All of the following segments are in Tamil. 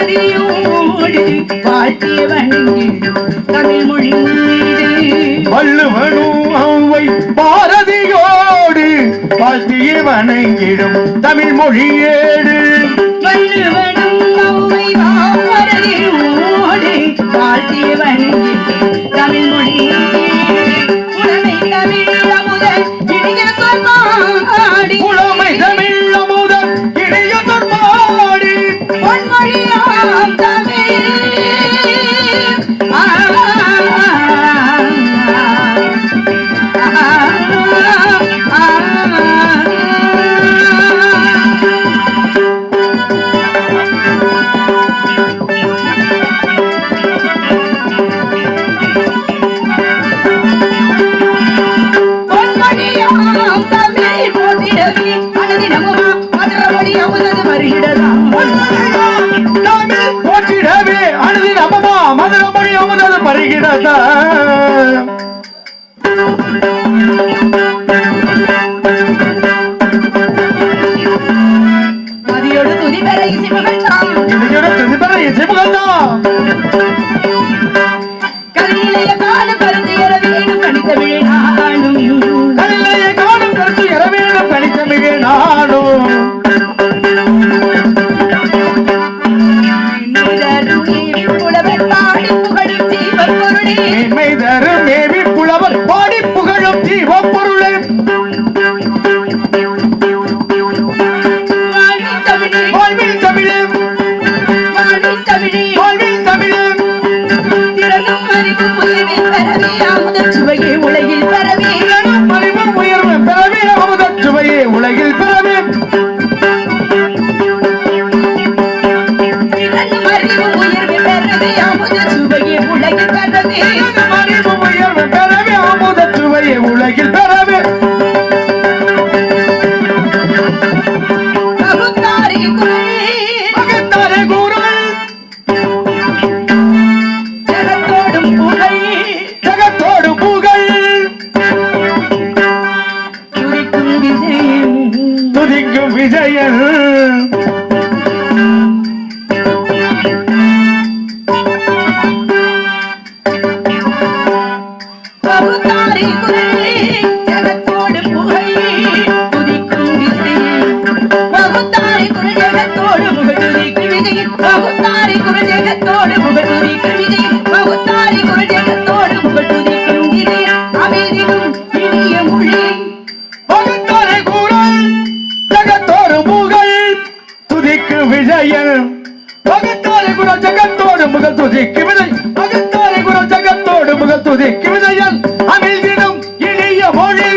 பாரதியோடு வாழ்த்திய வணங்கிடும் தமிழ் மொழி வள்ளுவனும் அவ்வை பாரதியோடு வாழ்த்திய வணங்கிடும் தமிழ் மொழியேடு வள்ளுவனும் அவ்வை பாரதியோடு வாழ்த்திய வணங்கிடும் தமிழ் மொழி உடமை தமிழ் அமுதன் இனிய சொற்பாடி புலமை தமிழ் அமுதன் இனிய சொற்பாடி பொன்மொழியாம் தமிழ் போற்றிடவே அனுதின் அமமா மதுர மொழி அமுதது பருகிறதா மதியோடு துதிபெற இசைப்புகழ்தான் கல்லிலைய காலம் கருத்து எற வேணும் கணித்தமிழ் நானும் கல்லிலைய காலம் கருத்து எற வேணும் கணித்தமிழ் நானும் மேவி புலவர் பாடி புகழும் தீபப் பொருளே வாழ்வில் தமிழே வாழ்வில் தமிழே திறனும் அறிவும் உயர்வில் பெறவே அமுதச் சுவையே உலகில் பெறவே அறிவும் உயர்வு பெறவே அமுதச் சுவையே உலகில் பெறவே திறனும் அறிவும் உயர்வில் பெறவே அமுதச் சுவையே உலகில் பெறவே அறிவும் உயர்வு பெறவே அமுதச் சுவையே உலகில் பெறவே பகுத்தாரே குரல் ஜகத்தோடும் புகழ் துதிக்கும் விஜயன் பகுத்தாரே குரல் ஜகத்தோடும் புகழ் துதிக்கும் விஜயன் பகுத்தாரே குரல் ஜகத்தோடு புகழ் துதிக்கும் விஜயன் பகுத்தாரே குரல் ஜகத்தோடு புகழ் துதிக்கும் விஜயன் பகுத்தாரே குரல் ஜகத்தோடு புகழ் துதிக்கும் விஜயன் அமிழ்திடும் இனிய மொழி பகுத்தாரே குரல் ஜகத்தோடு புகழ் துதிக்கு விஜயன் பகுத்தாரே குரல் ஜகத்தோடு புகழ் துதிக்கு விஜய் பகுத்தாரே குரல் ஜகத்தோடு புகழ் துதிக்கு விஜயன் அமிழ்திடும் இனிய மொழி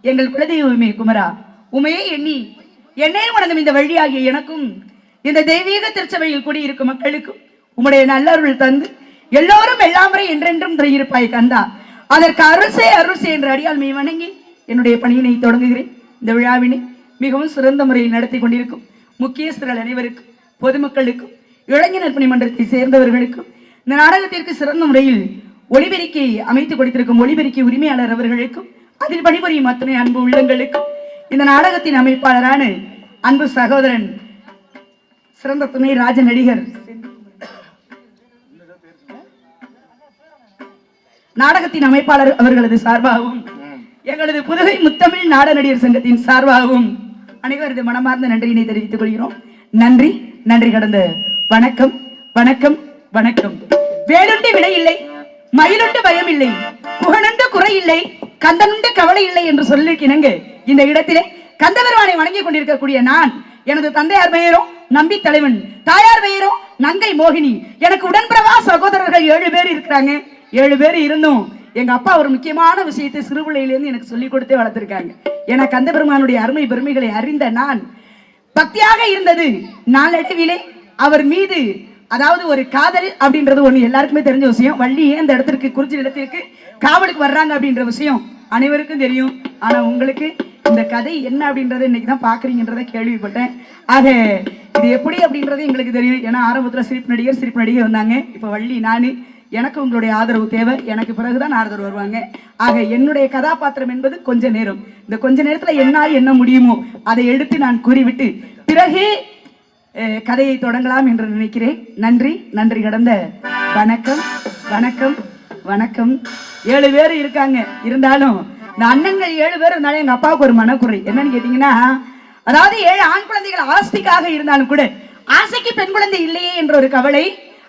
எங்கள் குலதெய்வமே குமரா, உமையே எண்ணி என்னே வணங்கும் இந்த வழியாகிய எனக்கும் இந்த தெய்வீக திருச்சபையில் கூடியிருக்கும் மக்களுக்கும் உம்முடைய நல்லருள் தந்து எல்லோரும் எல்லாமுறை என்றென்றும் இருப்பாய் கந்தா. அதற்கு அருள் செய் என்ற அடியால் மெய் வணங்கி என்னுடைய பணியினை தொடங்குகிறேன். இந்த விழாவினை மிகவும் சிறந்த முறையில் நடத்தி கொண்டிருக்கும் முக்கியஸ்தர்கள் அனைவருக்கும், பொதுமக்களுக்கும், இளைஞர் பணி மன்றத்தை சேர்ந்தவர்களுக்கும், இந்த நாடகத்திற்கு சிறந்த முறையில் ஒளிபெருக்கை அமைத்து கொடுத்திருக்கும் ஒளிபெருக்கை உரிமையாளர் அவர்களுக்கும், அதில் பணிபுரியும் அத்தனை அன்பு உள்ளங்களுக்கும், இந்த நாடகத்தின் அமைப்பாளரான அன்பு சகோதரன் சிறந்த துணை ராஜ நடிகர் நாடகத்தின் அமைப்பாளர் அவர்களது சார்பாகவும் எங்களது புதுகை முத்தமிழ் நாட நடிகர் சங்கத்தின் சார்பாகவும் அனைவரது மனமார்ந்த நன்றியினை தெரிவித்துக் கொள்கிறோம். நன்றி, நன்றி கடந்த வணக்கம், வணக்கம், வணக்கம். வேலுண்டு விடை இல்லை, மயிலுண்டு பயம் இல்லை, புகழுண்டு குறை இல்லை, கந்தனுண்டு கவலை இல்லை என்று சொல்லிருக்கிறேங்க. இந்த இடத்திலே கந்தபெருமானை வணங்கி கொண்டிருக்கக்கூடிய நான், எனது தந்தையார் பெயரும் நம்பி தலைவன், தாயார் பெயரும் நங்கை மோகினி, எனக்கு உடன்பிறவா சகோதரர்கள் 7 பேர் இருக்கிறாங்க. 7 பேர் இருந்தும் எங்க அப்பா ஒரு முக்கியமான விஷயத்தை சிறுபிள்ளையிலிருந்து எனக்கு சொல்லிக் கொடுத்தே வளர்த்திருக்காங்க. ஏன்னா கந்தபெருமானுடைய அருமை பெருமைகளை அறிந்த நான் பக்தியாக இருந்தது நாளடைவிலே அவர் மீது, அதாவது ஒரு காதல் அப்படின்றது ஒண்ணு எல்லாருக்குமே தெரிஞ்ச விஷயம். வள்ளி ஏன் இந்த இடத்திற்கு குறிச்சி இடத்திற்கு காவலுக்கு வர்றாங்க அப்படின்ற விஷயம் அனைவருக்கும் தெரியும். ஆனா உங்களுக்கு இந்த கதை என்ன அப்படின்றத இன்னைக்கு தான் பாக்குறீங்கன்றத கேள்விப்பட்டேன். ஆக இது எப்படி அப்படின்றது எங்களுக்கு தெரியும். ஏன்னா ஆரம்பத்துல சிரிப்பு நடிகர் வந்தாங்க. இப்ப வள்ளி நானு, எனக்கு உங்களுடைய ஆதரவு தேவை. எனக்கு பிறகுதான் ஆதரவு வருவாங்க. ஆக என்னுடைய கதாபாத்திரம் என்பது கொஞ்ச நேரம். இந்த கொஞ்ச நேரத்துல என்ன முடியுமோ அதை எடுத்து நான் கூறிவிட்டு பிறகு கதையை தொடங்கலாம் என்று நினைக்கிறேன். நன்றி, நன்றி கடந்த வணக்கம், வணக்கம், வணக்கம். 7 பேர் இருக்காங்க. இருந்தாலும் இந்த அண்ணன்கள் 7 பேர் இருந்தாலும் எங்க அப்பாவுக்கு ஒரு மனக்குறை என்னன்னு கேட்டீங்கன்னா, அதாவது 7 ஆண் குழந்தைகள் ஆஸ்திக்காக இருந்தாலும் கூட ஆசைக்கு பெண் குழந்தை இல்லையே என்ற ஒரு கவலை.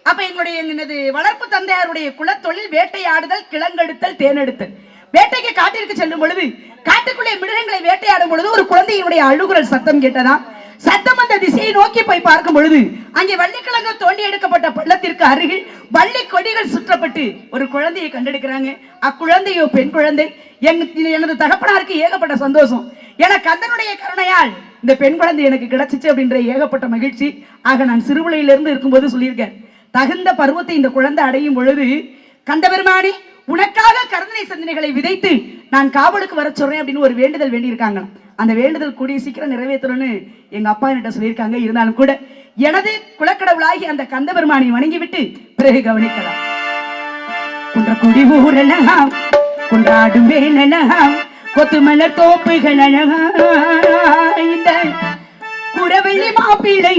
அப்ப எனது வளர்ப்பு தந்தையாருடைய குலத்தொழில் வேட்டையாடுதல், கிழங்கெடுத்தல், தேனெடுத்தல். வேட்டைக்கு காட்டிற்கு செல்லும் பொழுது காட்டுக்குள்ளே மிருகங்களை வேட்டையாடும் பொழுது ஒரு குழந்தையினுடைய அழுகுரல் சத்தம் கேட்டதாம். சத்தம் அந்த திசையை நோக்கி போய் பார்க்கும் பொழுது அங்கே வள்ளிக்கிழங்கு தோண்டி எடுக்கப்பட்ட பள்ளத்திற்கு அருகில் வள்ளி கொடிகள் சுற்றப்பட்டு ஒரு குழந்தையை கண்டெடுக்கிறாங்க. அக்குழந்தையோ பெண் குழந்தை. எனது தகப்பனாருக்கு ஏகப்பட்ட சந்தோஷம். என கந்தனுடைய கருணையால் இந்த பெண் குழந்தை எனக்கு கிடைச்சிச்சு அப்படின்ற ஏகப்பட்ட மகிழ்ச்சி. ஆக நான் சிறுவிலையிலிருந்து இருக்கும்போது சொல்லியிருக்கேன், தகுந்த பருவத்தை இந்த குழந்தை அடையும் பொழுது கந்தபெருமானே உனக்காக கருணை சிந்தனைகளை விதைத்து நான் காவலுக்கு வர சொல்றேன் அப்படின்னு ஒரு வேண்டுதல் வேண்டியிருக்காங்க. அந்த வேண்டுதல் கூடிய சீக்கிரம் நிறைவேற்றணும்னு எங்க அப்பா என்கிட்ட சொல்லியிருக்காங்க. இருந்தாலும் கூட எனது குலக்கடவுளாகி அந்த கந்தபெருமானை வணங்கிவிட்டு பிறகு கவனிக்கலாம். குன்றக்குடி ஊரெல்லாம் கொண்டாடும் வேலெல்லாம் கொத்துமலர் தோப்புகள் அழகா, இந்த குறவள்ளி மாப்பிள்ளை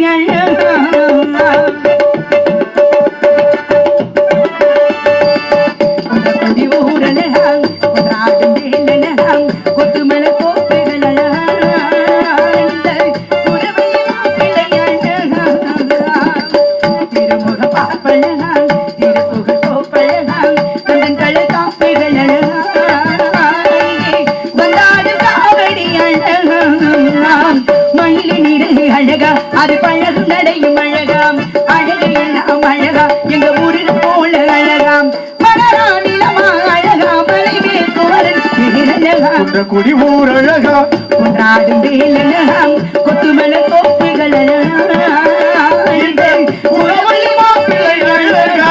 அழகா, அது பழகு நடையும் அழகாம், அழகையெல்லாம் அழகா, எங்க ஊரில் போல அழகாம், மலரா நிலமா அழகா, மலைமேல் குமரன் அழகா, குடி ஊர் அழகா, கொண்டாடும் வேலழகாம், கொத்துமலர் தோப்புகள் அழகா, உறவள்ளி மாப்பிள்ளை அழகா.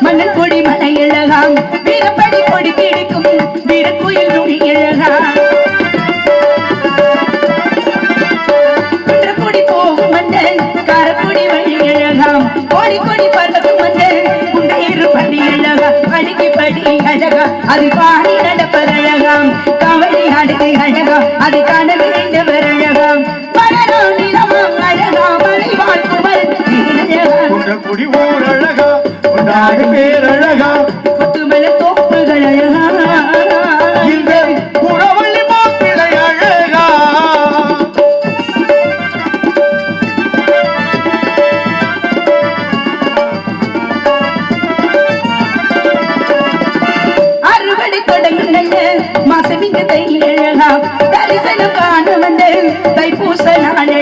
மணல் பொடி மலை அழகாம், வீரப்படி பொடி பிடிக்கும் வீரக்குயில் நுடி அழகாம், குன்றப்பொடி போகும் மண்டல் காரப்பொடி வழி அழகாம், கோடி கொடி பறக்கும் மண்டல் குண்டையிரு படி அழகா, படிக்கு படி அழகா, அது பாடி நடப்பது அழகாம், கவலை அடகு அழகா, அது கனவு நின்றவர் அழகாம், மலரோ நிலமாம் அழகா, மலை வாழ்க்குவர் குடி ஊர் அழகா, கொண்டாடு பேர் அழகா, கொத்துமலர் தோப்புகள் அழகா, இந்த உறவள்ளி மாப்பிள்ளை அழகா. அறுவடை தொடங்கும் நல்ல மாசம் இங்கு தை அழகா, தரிசனம் காண வந்த தைப்பூச நாள்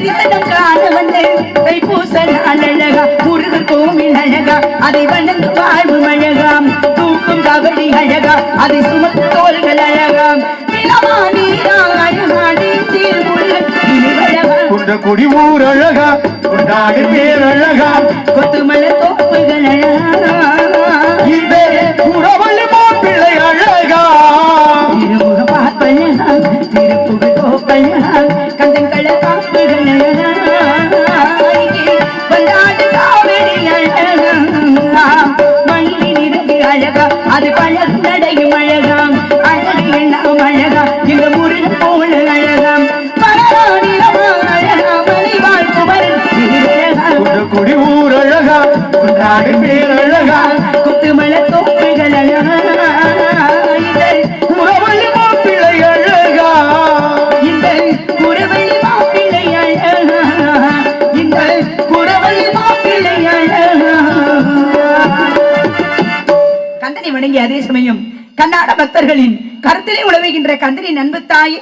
தரிசனம் காண வந்தேன் தைப்பூச நாள் அழகா முருகர் கோவில் அழகா அதை வணங்கு வாழ்வு அழகாம் தூக்கும் கபடி அழகா அதை சுமத்து தோள்கள் அழகாம் குடி ஊர் அழகா கொண்டாடு பேர் அழகா கொத்துமலை தோப்புகள் அழகா இந்த குறவழி மாப்பிள்ளை அழகா திருமுக பார்ப்பழகா திருப்புக தோப்பழகா கந்தங்கள காப்புகள் அழகா வந்தாடு காவடி அழகா மல்லி நிறகு அழகா அது பழகு நடையும் அழகாம் அழகு எண்ணம் அழகா இந்த முருகன் போல அழகாம் குடி ஊர் அழகா கொண்டாடு பேர் அழகா குத்துமலை தோப்புகள் அழகா குறவழி மாப்பிள்ளை அழகா இந்த குறவழி மாப்பிள்ளை அழகா இந்த குறவழி மாப்பிள்ளை அழகா கந்தனை வணங்கி அதே சமயம் கர்நாட பக்தர்களின் கருத்திலே உழவுகின்ற கந்தனின் அன்பு தாயே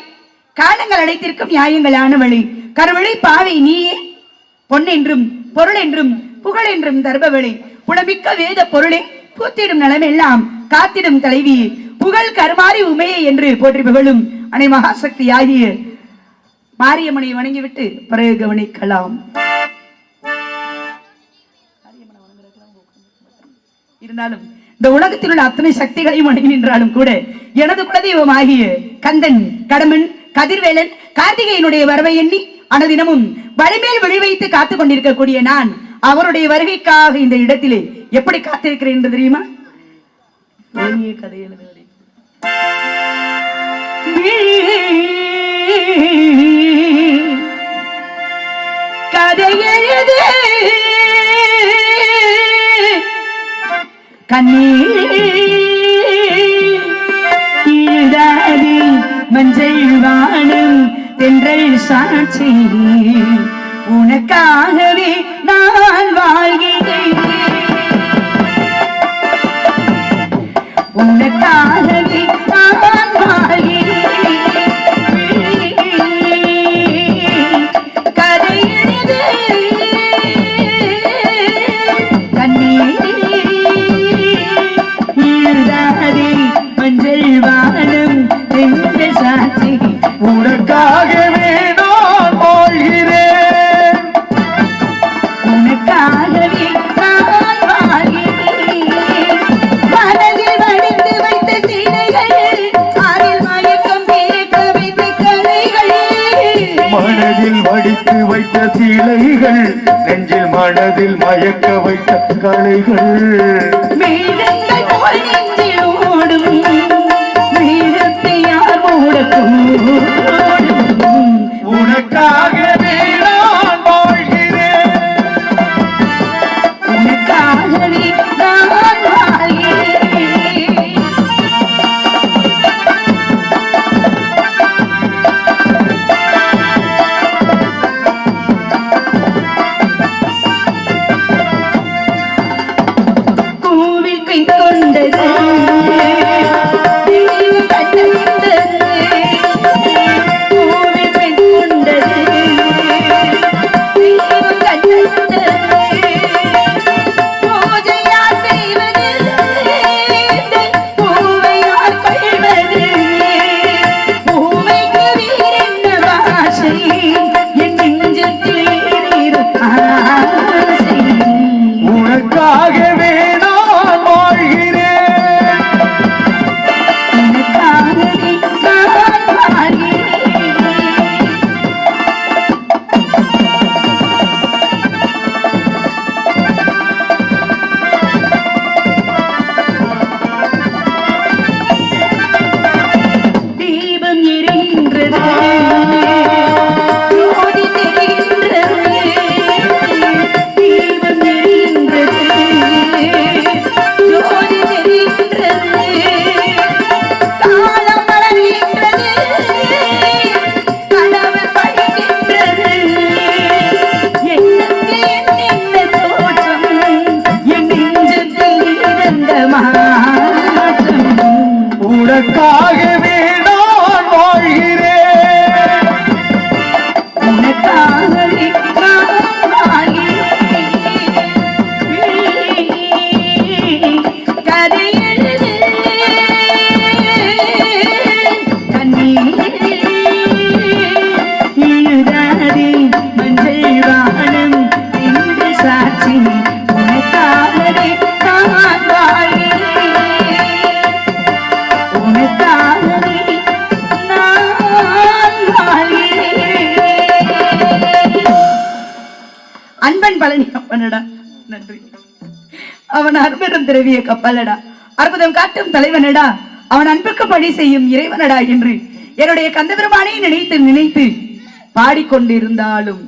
காலங்கள் அனைத்திற்கும் நியாயங்களானவளே கருவழி பாவை நீயே பொன்னென்றும் பொருள் என்றும் புகழ் என்றும் தர்பவளே புலமிக்க வேத பொருளே பூத்திடும் நலமெல்லாம் காத்திடும் தலைவி புகழ் கருமாறி உமையே என்று போற்றி புகழும் அனை மகாசக்தி ஆகிய மாரியம்மனை வணங்கிவிட்டு பிறகு கவனிக்கலாம். இருந்தாலும் இந்த உலகத்தில் உள்ள அத்தனை சக்திகளையும் வணங்கி நின்றாலும் கூட எனது குலதெய்வம் ஆகிய கந்தன் கடமன் கதிர்வேலன் கார்த்திகையினுடைய வரவை எண்ணி அனுதினமும் வழிமேல் விழி வைத்து காத்துக் கொண்டிருக்கக்கூடிய நான் அவருடைய வருகைக்காக இந்த இடத்திலே எப்படி காத்திருக்கிறேன் என்று தெரியுமா? கதை எழுது கண்ணீர் மஞ்சள் வானம் தென்றல் சாட்சி உனக்காகவே நான் வாழ்கிறேன் உனக்காகவே நான் வாழ்கிறேன் கதை எழுது கண்ணீர் மஞ்சள் வானம் தென்றல் சாட்சி உனக்காகவே நான் வாழ்கிறேன் உனக்காகவே நான் வாழ்கிறேன் மனதில் வடித்து வைத்த சீடைகள் ஆறில் மயக்கம் பிறக்க வைத்த கலைகள் மனதில் வடித்து வைத்த சீலைகள் நெஞ்சில் மனதில் மயக்க வைத்த கலைகள் மேகங்கள் போல் நெஞ்சில் ஓடும் மேகத்தை யார் மூடக்கூடும் உனக்காகவே நான் வாழ்கிறேன் உனக்காகவே நான் வாழ்கிறேன் கோவில் பெண் கொண்டது தெய்வம் கண்டது கோவில் பெண் கொண்டது தெய்வம் கண்டது பூஜையா செய்வது பூவையார் கொள்வது பூவைக்கு வீரென்ன பாஷை என் நெஞ்சத்தில் ஆசை உனக்காகவே நான் வாழ்கிறேன் உனக்காகவே நான் வாழ்கிறேன் தீபம் எரிகின்றது ஜோதி தெரிகின்றது தீபம் எரிகின்றது ஜோதி தெரிகின்றது காலம் மலர்கின்றது கனவு பழிக்கின்றது எண்ணத்தில் என்னென்ன தோற்றம் என் நெஞ்சத்தில் இருந்த மாற்றம் உனக்காகவே நான் வாழ்கிறேன் உனக்காகவே பழனி அப்பனடா, நன்றி. அவன் அற்புதம் திரவிய கப்பலடா, அற்புதம் காட்டும் தலைவனடா, அவன் அன்புக்கு பணி செய்யும் இறைவனடா என்று என்னுடைய கந்தபெருமானை நினைத்து நினைத்து பாடிக்கொண்டிருந்தாலும்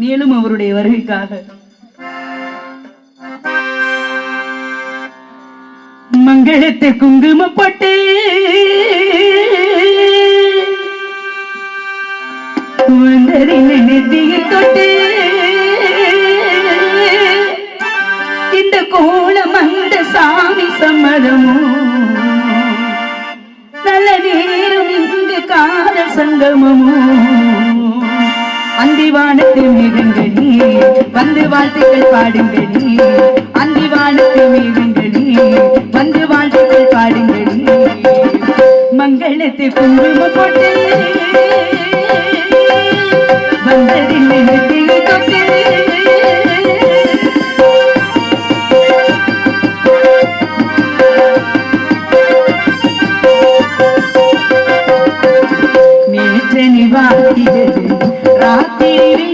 மேலும் அவருடைய வருகைக்காக மங்களத்தை குங்குமப்பட்டு நெத்தியில் தொட்டு இந்த கோலம் அந்த சாமி சம்மதமோ நல்ல நேரம் இங்கு காதல் சங்கமமோ அந்திவானத்து மேகங்களே வந்து வாழ்த்துக்கள் பாடுங்களே அந்திவானத்து மேகங்களே வந்து வாழ்த்துக்கள் பாடுங்களே மங்களத்தை குங்குமம் போட்டு வந்ததில்லை நெத்தியில் தொட்டு நேற்றனி வாழ்கிறது ராத்திரி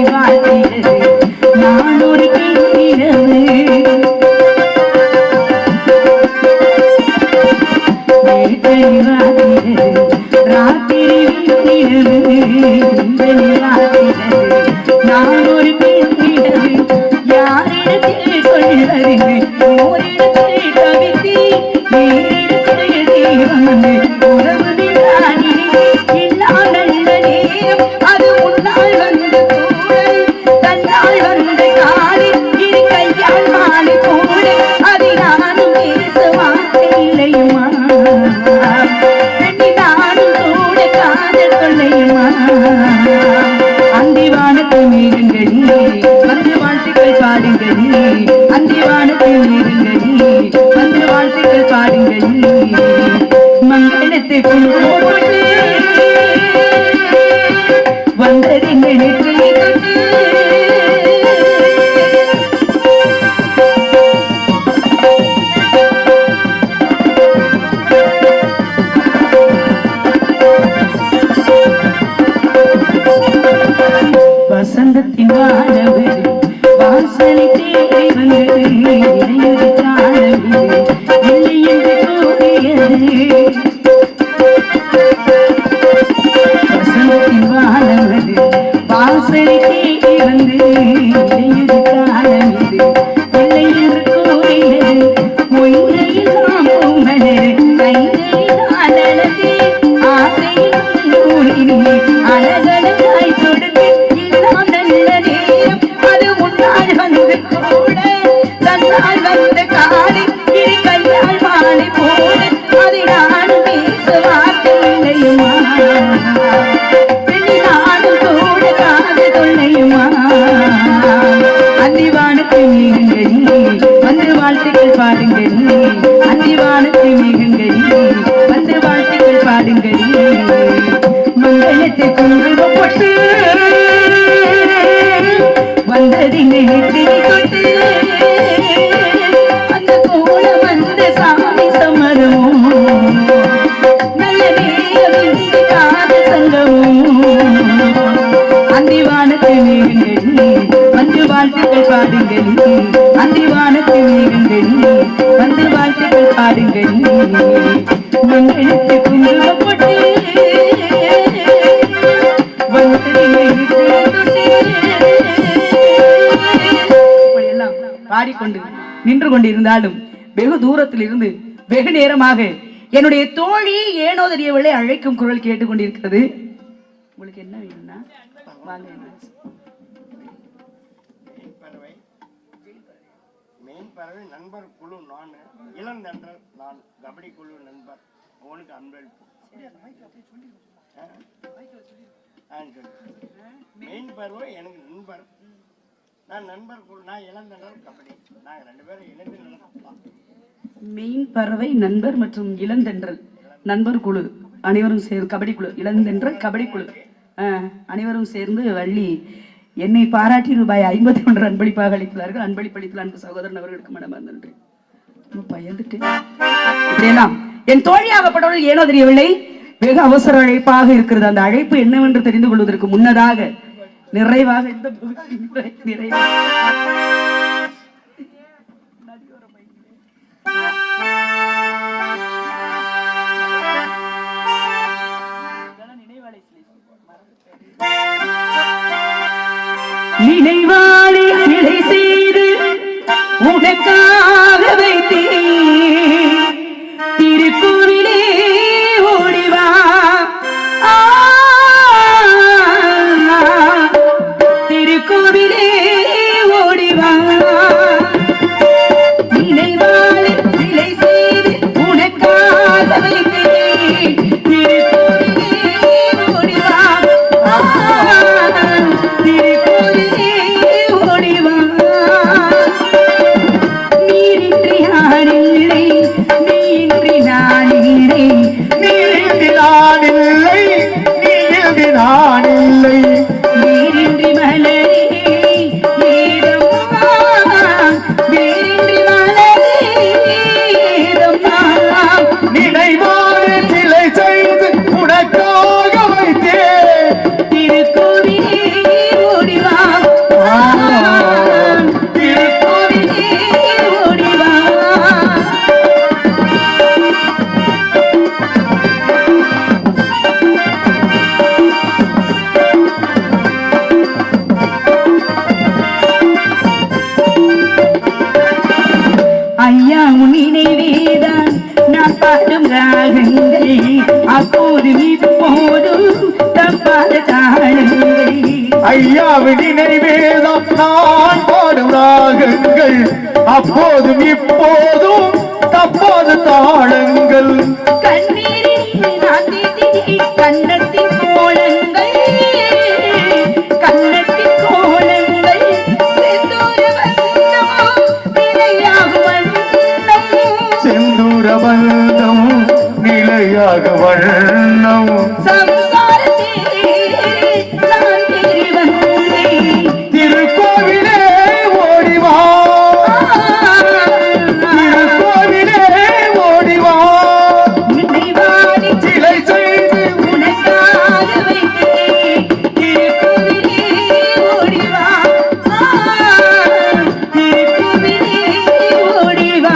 வாழ்கிறது நான் ஒரு பெண்ணிரவு ராத்திரி நான் ஒரு பெண்ணிரவு யாரிடத்தில் சொல்வது ஓரிடத்தில் கவிதை நேரிடத்தில் தேவன் உறவு அந்திவானத்தை மீறுங்களே வந்து வாழ்த்துக்கள் பாடுங்களே அந்திவானத்தை மீறுங்களே வந்து வாழ்த்துக்கள் பாடுங்களே மங்களத்தை கொண்டு வந்ததின் நெற்றியை தொட்டு வசந்தத்தின் வாழவு வாசலை தேடி வந்தது இளையது காணவு இல்லை என்று கூறியது வசந்தத்தின் வாழவது வாசலை தேடி வந்து இளையது காணவது இல்லை என்று கூறியது மொய்கையில் நாம் மலர் கைகளில் அழகே ஆசையில் கூறினே அழகழகாய் தொடுத்து வந்து வாழ்த்துக்கள் பாடுங்களே அந்திவானத்தை மேகங்களே வந்து வாழ்த்துக்கள் பாடுங்களே மங்களத்தை குங்குமம் போட்டு வந்ததினை நெற்றியை தொட்டு அந்த கோலம் அந்த சாமி சம்மதமோ நல்ல நேரம் இங்கு காதல் சங்கமோ அந்திவானத்தை மேகங்களே வந்து வாழ்த்துக்கள் பாடுங்களே அந்திவானத்தை மேகங்களே வந்து வாழ்த்துக்கள் பாடுங்களே மங்களத்தை குங்குமம் போட்டு வந்ததினை நெற்றியை தொட்டு பாடிக்கொண்டு நின்று கொண்டிருந்தாலும் வெகு தூரத்தில் இருந்து வெகு நேரமாக என்னுடைய தோழி ஏனோ தெரியவில்லை அழைக்கும் குரல் கேட்டுக்கொண்டிருக்கிறது. உங்களுக்கு என்ன வேணும்னா வாங்க. பறவை நண்பர் குழு நான் இளந்தன்றல் நான் கபடி குழு நண்பர் உங்களுக்கு அன்பளிப்பு மெயின் பறவை எனக்கு நண்பர் நான் நண்பர் குழு நான் இளந்தன்றல் கபடி நாங்கள் ரெண்டு பேரும் இணைந்து நடத்தலாம். மெயின் பறவை நண்பர் மற்றும் இளந்தென்றல் நண்பர் குழு அனைவரும் சேர்ந்து கபடி குழு இளந்தென்றல் கபடி குழு அனைவரும் சேர்ந்து வள்ளி என்னை பாராட்டி ரூபாய் 51 அன்பளிப்பாக அளித்தார்கள். அன்பளிப்பளித்துள்ள அன்பு சகோதரன் அவர்களுக்கு மனமார்ந்த நன்றி. பயந்துட்டேன். இப்படியெல்லாம் என் தோழியாகப்பட்டவர்கள் ஏனோ தெரியவில்லை, வெகு அவசர அழைப்பாக இருக்கிறது. அந்த அழைப்பு என்னவென்று தெரிந்து கொள்வதற்கு முன்னதாக நிறைவாக இந்த நினைவாளி சிலை செய்து உனக்காக வைத்தேன், திருக்குறிலே ஓடிவா திருக்குறிலே ஓடிவா. நினைவாளி சிலை செய்து உனக்காக வைத்தேன், திருக்குறிலே ஓடிவா திருக்குறிலே ஓடிவா. நீரின்றி யாரில்லை, நீயின்றி நானில்லை, நீரின்றி நானில்லை, நீயின்றி நானில்லை. நீரின்றி மலரே ஏதம்மா, நீரின்றி மலரே ஏதம்மா. நினைவாறு சிலை செய்து உனக்காக வைத்தேன், திருக்கோவிலே ஓடிவா திருக்கோவிலே ஓடிவா. ஐயா உன் நினைவேதான் நான் பாடும் ராகங்கள், அப்போதும் இப்போதும் தப்பாத தாளங்கள். ஐயாவின் நினைவேதான் நான் பாடும் ராகங்கள், அப்போதும் இப்போதும் தப்பாத தாளங்கள். கண்ணீரில் நான் தீட்டி கண்ணத்தின் கோலங்கள், கண்ணத்தின் கோலங்கள் செந்தூர வண்ணம் நிலையாகும் வண்ணம். செந்தூர பந்தம் நிலையாக வண்ணம். சம்சாரத்திலே நான் தேறி வந்தேன், திருக்கோவிலே ஓடிவா திருக்கோவிலே ஓடிவா. நினைவாடி சிலை செய்து உனக்காக வைத்தேன், திருக்கோவிலே ஓடிவா திருக்கோவிலே ஓடிவா.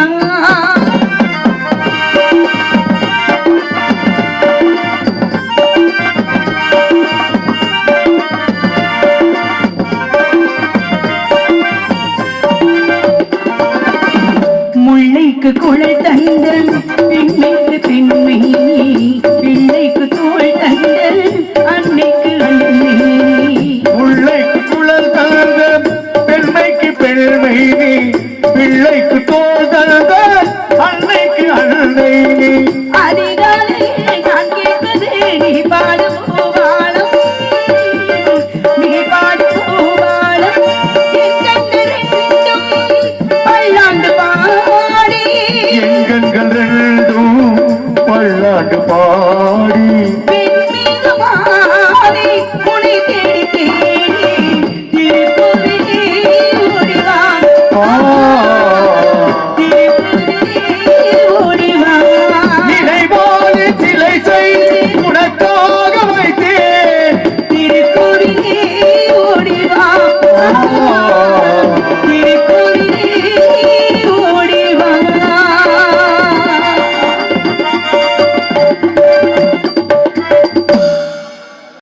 முல்லைக்கு குழல் தந்தன் பெண்மைக்கு பெண்மை, பிள்ளைக்கு தோள் தந்தன் அன்னைக்கு அன்னை. முல்லைக்கு குழல் தந்த பெண்மைக்கு பெண்மை நீ, பிள்ளைக்கு தோள் தந்த அன்னைக்கு அன்னை நீ. அதிகாலையில் நான் கேட்பது நீ பாடும் பூவாளம், நீ பாடும் பூவாளம். என் கண்கள் ரெண்டும் பல்லாண்டு பாடி, என் கண்கள் ரெண்டும் பல்லாண்டு பாடி. பெண் மீது மாறி உனை தேடி